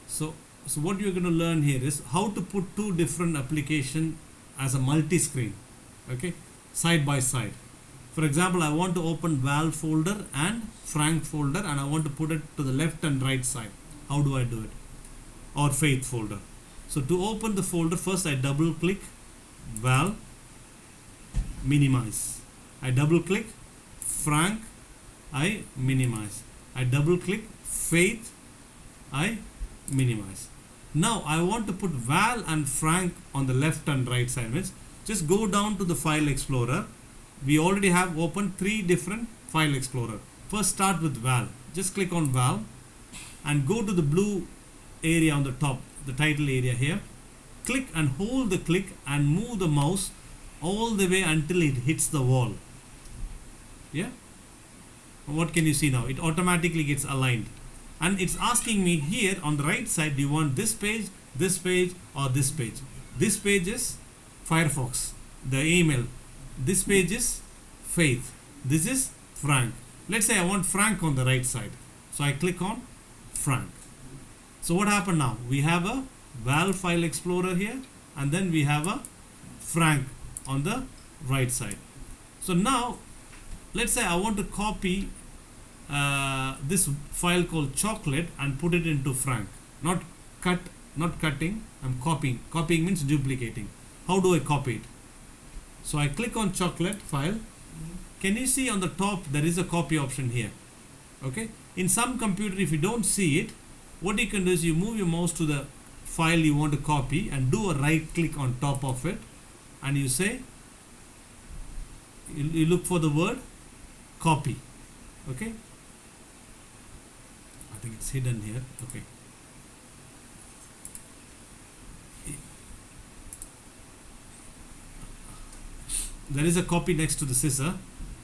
So what you're going to learn here is how to put two different application as a multi-screen, okay, side by side. For example, I want to open Val folder and Frank folder, and I want to put it to the left and right side. How do I do it? Or Faith folder. So to open the folder, first I double click Val, minimize. I double click Frank, I minimize. I double click Faith, I minimize. Now I want to put Val and Frank on the left and right side. Means just go down to the file explorer. We already have opened 3 different file explorer. First start with Val. Just click on Val and go to the blue area on the top, the title area here. Click and hold the click and move the mouse all the way until it hits the wall. Yeah? What can you see now? It automatically gets aligned. And it's asking me here on the right side, do you want this page, or this page? This page is Firefox, the email. This page is Faith. This is Frank. Let's say I want Frank on the right side. So I click on Frank. So what happened now? We have a Val file explorer here, and then we have a Frank on the right side. So now let's say I want to copy this file called chocolate and put it into Frank. Not cutting, I'm copying. Copying means duplicating. How do I copy it? So I click on chocolate file. Can you see on the top there is a copy option here? Okay. In some computer, if you don't see it, what you can do is you move your mouse to the file you want to copy and do a right click on top of it, and you say, you look for the word copy. Okay. I think it's hidden here. Okay. There is a copy next to the scissor,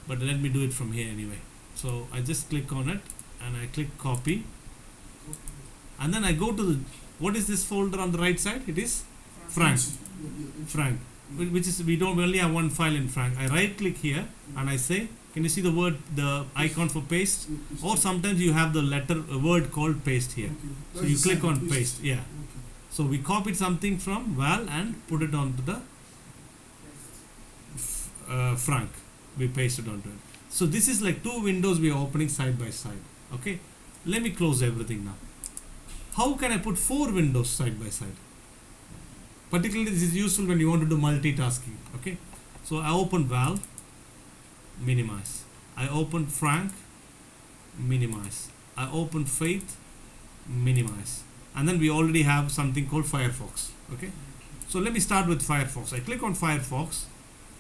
but let me do it from here anyway. So I just click on it and I click copy, and then I go to the, what is this folder on the right side? It is Frank. Frank, which is, we only have one file in Frank. I right click here and I say, can you see the icon for paste? Or sometimes you have a word called paste here. So you click on paste. Yeah. So we copied something from Val and put it onto the Frank. We pasted onto it. So this is like 2 windows we are opening side by side. Okay. Let me close everything now. How can I put 4 windows side by side? Particularly this is useful when you want to do multitasking. Okay. So I open Val, minimize. I open Frank, minimize. I open Faith, minimize. And then we already have something called Firefox. Okay. So let me start with Firefox. I click on Firefox.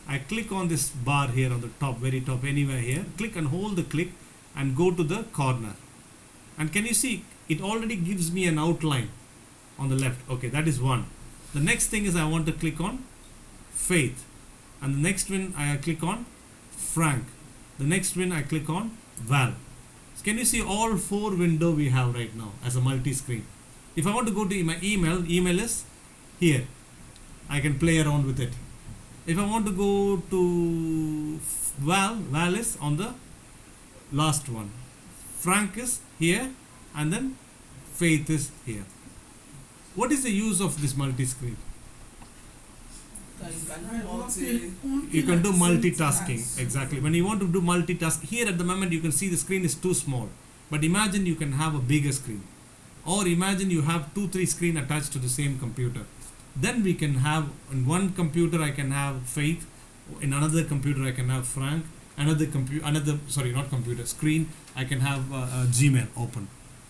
I click on this bar here on the top, very top, anywhere here. Click and hold the click and go to the corner. And can you see it already gives me an outline on the left? Okay, that is one. The next thing is I want to click on Faith. And the next one I click on Frank. The next one I click on Val. So can you see all 4 windows we have right now as a multi-screen? If I want to go to my email is here. I can play around with it. If I want to go to Val is on the last one. Frank is here, and then Faith is here. What is the use of this multi-screen? You can do multitasking. Exactly. When you want to do multitask, here at the moment you can see the screen is too small. But imagine you can have a bigger screen. Or imagine you have 2-3 screens attached to the same computer. Then we can have, in one computer I can have Faith, in another computer I can have Frank, screen I can have Gmail open.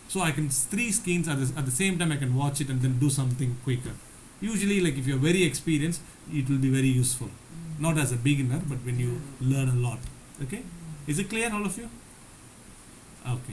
So I can 3 screens at the same time I can watch it and then do something quicker. Usually, like if you're very experienced, it will be very useful. Not as a beginner, but when you learn a lot. Okay? Is it clear, all of you? Okay.